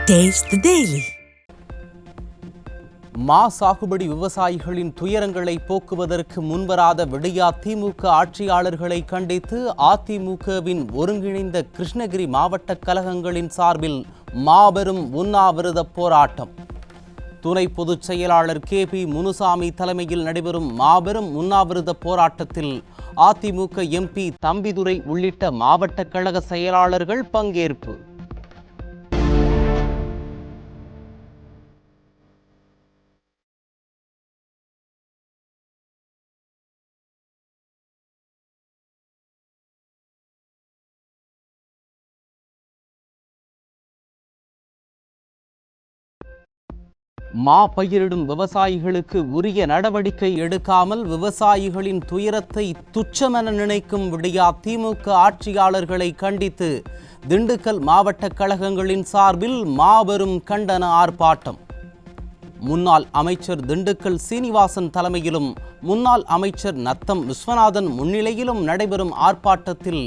Taste the Daily. மா சாகுபடி விவசாயிகளின் துயரங்களை போக்குவதற்கு முன்வராத விடியா திமுக ஆட்சியாளர்களை கண்டித்து அதிமுகவின் ஒருங்கிணைந்த கிருஷ்ணகிரி மாவட்ட கழகங்களின் சார்பில் மாபெரும் உண்ணாவிரத போராட்டம். துணை பொதுச் செயலாளர் KP முனுசாமி தலைமையில் நடைபெறும் மாபெரும் உண்ணாவிரத போராட்டத்தில் அதிமுக MP தம்பிதுரை உள்ளிட்ட மாவட்ட கழக செயலாளர்கள் பங்கேற்பு. மா பயிரிடும் விவசாயிகளுக்கு உரிய நடவடிக்கை எடுக்காமல் விவசாயிகளின் துயரத்தை துச்சமென நினைக்கும் விடியா திமுக ஆட்சியாளர்களை கண்டித்து திண்டுக்கல் மாவட்ட கழகங்களின் சார்பில் மாபெரும் கண்டன ஆர்ப்பாட்டம். முன்னாள் அமைச்சர் திண்டுக்கல் சீனிவாசன் தலைமையிலும் முன்னாள் அமைச்சர் நத்தம் விஸ்வநாதன் முன்னிலையிலும் நடைபெறும் ஆர்ப்பாட்டத்தில்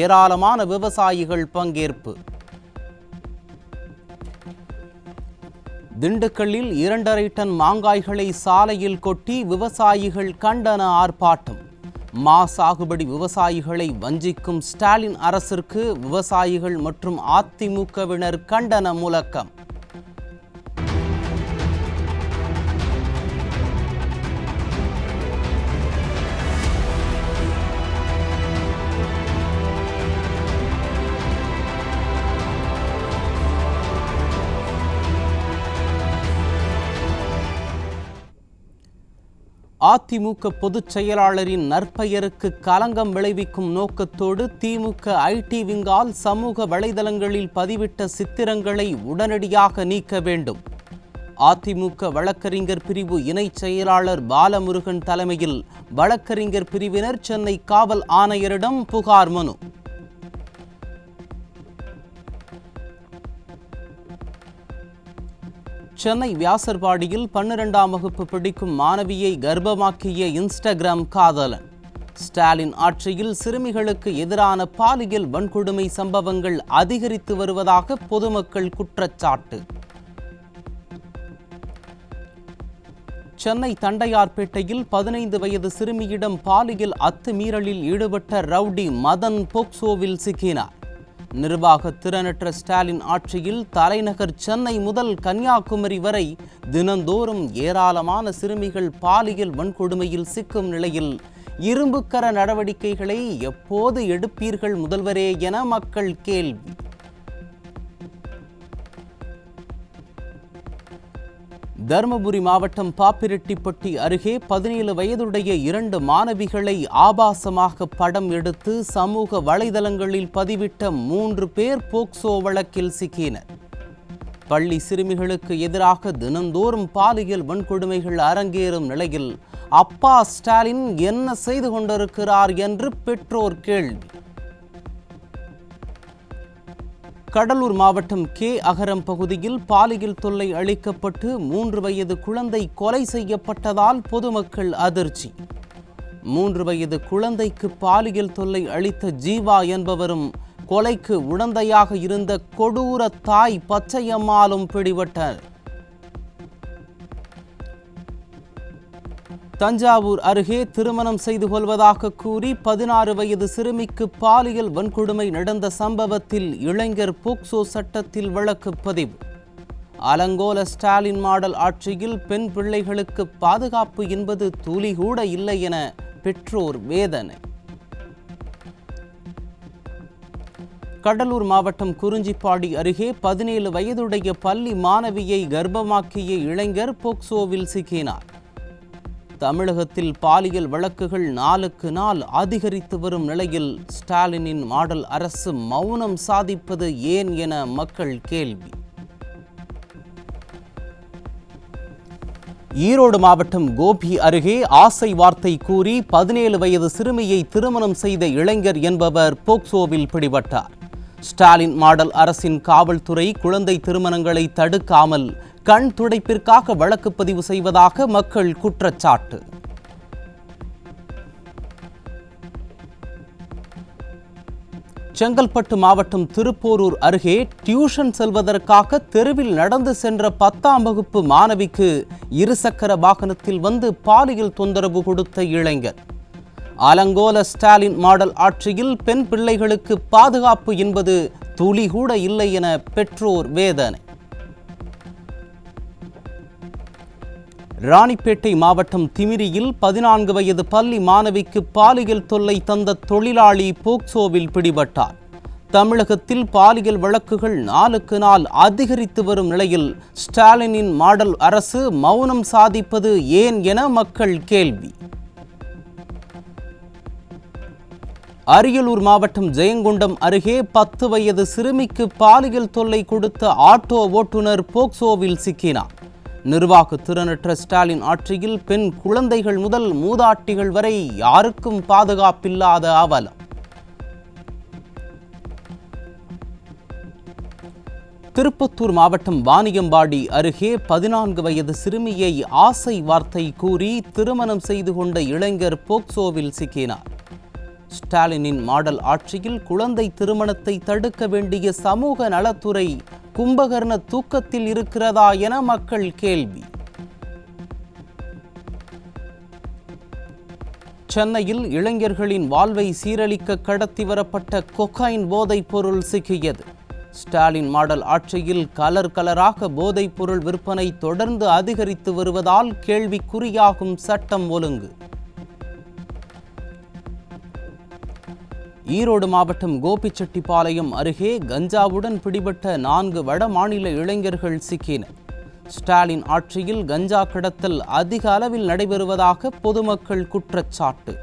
ஏராளமான விவசாயிகள் பங்கேற்பு. திண்டுக்கல்லில் 2.5 டன் மாங்காய்களை சாலையில் கொட்டி விவசாயிகள் கண்டன ஆர்ப்பாட்டம். மா சாகுபடி விவசாயிகளை வஞ்சிக்கும் ஸ்டாலின் அரசிற்கு விவசாயிகள் மற்றும் அதிமுகவினர் கண்டன முழக்கம். அதிமுக பொதுச் செயலாளரின் நற்பெயருக்கு களங்கம் விளைவிக்கும் நோக்கத்தோடு திமுக IT விங்கால் சமூக வலைதளங்களில் பதிவிட்ட சித்திரங்களை உடனடியாக நீக்க வேண்டும். அதிமுக வழக்கறிஞர் பிரிவு இணை செயலாளர் பாலமுருகன் தலைமையில் வழக்கறிஞர் பிரிவினர் சென்னை காவல் ஆணையரிடம் புகார் மனு. சென்னை வியாசர்பாடியில் 12ஆம் வகுப்பு படிக்கும் மாணவியை கர்ப்பமாக்கிய இன்ஸ்டாகிராம் காதலன். ஸ்டாலின் ஆட்சியில் சிறுமிகளுக்கு எதிரான பாலியல் வன்கொடுமை சம்பவங்கள் அதிகரித்து வருவதாக பொதுமக்கள் குற்றச்சாட்டு. சென்னை தண்டையார்பேட்டையில் 15 வயது சிறுமியிடம் பாலியல் அத்துமீறலில் ஈடுபட்ட ரவுடி மதன் போக்சோவில் சிக்கினார். நிர்வாக திறனற்ற ஸ்டாலின் ஆட்சியில் தலைநகர் சென்னை முதல் கன்னியாகுமரி வரை தினந்தோறும் ஏராளமான சிறுமிகள் பாலியல் வன்கொடுமையில் சிக்கும் நிலையில் இரும்புக்கர நடவடிக்கைகளை எப்போது எடுப்பீர்கள் முதல்வரே என மக்கள் கேள்வி. தருமபுரி மாவட்டம் பாப்பிரெட்டிப்பட்டி அருகே 17 வயதுடைய 2 மாணவிகளை ஆபாசமாக படம் எடுத்து சமூக வலைதளங்களில் பதிவிட்ட 3 பேர் போக்சோ வழக்கில் சிக்கினர். பள்ளி சிறுமிகளுக்கு எதிராக தினந்தோறும் பாலியல் வன்கொடுமைகள் அரங்கேறும் நிலையில் அப்பா ஸ்டாலின் என்ன செய்து கொண்டிருக்கிறார் என்று பெற்றோர் கேள்வி. கடலூர் மாவட்டம் அகரம் பகுதியில் பாலியல் தொல்லை அளிக்கப்பட்டு 3 வயது குழந்தை கொலை செய்யப்பட்டதால் பொதுமக்கள் அதிர்ச்சி. 3 வயது குழந்தைக்கு பாலியல் தொல்லை அளித்த ஜீவா என்பவரும் கொலைக்கு உடந்தையாக இருந்த கொடூர தாய் பச்சையம்மாளும் பிடிபட்டனர். தஞ்சாவூர் அருகே திருமணம் செய்து கொள்வதாக கூறி 16 வயது சிறுமிக்கு பாலியல் வன்கொடுமை நடந்த சம்பவத்தில் இளைஞர் போக்சோ சட்டத்தில் வழக்கு பதிவு. அலங்கோல ஸ்டாலின் மாடல் ஆட்சியில் பெண் பிள்ளைகளுக்கு பாதுகாப்பு என்பது துளி கூட இல்லை என பெற்றோர் வேதனை. கடலூர் மாவட்டம் குறிஞ்சிப்பாடி அருகே 17 வயதுடைய பள்ளி மாணவியை கர்ப்பமாக்கிய இளைஞர் போக்சோவில் சிக்கினார். தமிழகத்தில் பாலியல் வழக்குகள் நாளுக்கு நாள் அதிகரித்து வரும் நிலையில் ஸ்டாலினின் மாடல் அரசு மௌனம் சாதிப்பது ஏன் என மக்கள் கேள்வி. ஈரோடு மாவட்டம் கோபி அருகே ஆசை வார்த்தை கூறி 17 வயது சிறுமியை திருமணம் செய்த இளைஞர் என்பவர் போக்சோவில் பிடிபட்டார். ஸ்டாலின் மாடல் அரசின் காவல்துறை குழந்தை திருமணங்களை தடுக்காமல் கண் துடைப்பிற்காக வழக்கு பதிவு செய்வதாக மக்கள் குற்றச்சாட்டு. செங்கல்பட்டு மாவட்டம் திருப்போரூர் அருகே டியூஷன் செல்வதற்காக தெருவில் நடந்து சென்ற 10ஆம் வகுப்பு மாணவிக்கு இருசக்கர வாகனத்தில் வந்து பாலியல் தொந்தரவு கொடுத்த இளைஞர். அலங்கோல ஸ்டாலின் மாடல் ஆட்சியில் பெண் பிள்ளைகளுக்கு பாதுகாப்பு என்பது துளி கூட இல்லை என பெற்றோர் வேதனை. ராணிப்பேட்டை மாவட்டம் திமிரியில் 14 வயது பள்ளி மாணவிக்கு பாலியல் தொல்லை தந்த தொழிலாளி போக்சோவில் பிடிபட்டார். தமிழகத்தில் பாலியல் வழக்குகள் நாளுக்கு நாள் அதிகரித்து வரும் நிலையில் ஸ்டாலினின் மாடல் அரசு மௌனம் சாதிப்பது ஏன் என மக்கள் கேள்வி. அரியலூர் மாவட்டம் ஜெயங்கொண்டம் அருகே 10 வயது சிறுமிக்கு பாலியல் தொல்லை கொடுத்த ஆட்டோ ஓட்டுநர் போக்சோவில் சிக்கினார். நிர்வாக திறனற்ற ஸ்டாலின் ஆட்சியில் பெண் குழந்தைகள் முதல் மூதாட்டிகள் வரை யாருக்கும் பாதுகாப்பில்லாத அவலம். திருப்பத்தூர் மாவட்டம் வாணியம்பாடி அருகே 14 வயது சிறுமியை ஆசை வார்த்தை கூறி திருமணம் செய்து கொண்ட இளைஞர் போக்சோவில் சிக்கினார். ஸ்டாலினின் மாடல் ஆட்சியில் குழந்தை திருமணத்தை தடுக்க வேண்டிய சமூக நலத்துறை கும்பகர்ண தூக்கத்தில் இருக்கிறதா என மக்கள் கேள்வி. சென்னையில் இளைஞர்களின் வாழ்வை சீரழிக்க கடத்தி வரப்பட்ட கொக்கைன் போதைப் பொருள் சிக்கியது. ஸ்டாலின் மாடல் ஆட்சியில் கலராக போதைப் பொருள் விற்பனை தொடர்ந்து அதிகரித்து வருவதால் கேள்விக்குறியாகும் சட்டம் ஒழுங்கு. ஈரோடு மாவட்டம் கோபிச்செட்டிப்பாளையம் அருகே கஞ்சாவுடன் பிடிபட்ட 4 வட மாநில இளைஞர்கள் சிக்கினர். ஸ்டாலின் ஆட்சியில் கஞ்சா கடத்தல் அதிக அளவில் நடைபெறுவதாக பொதுமக்கள் குற்றச்சாட்டு.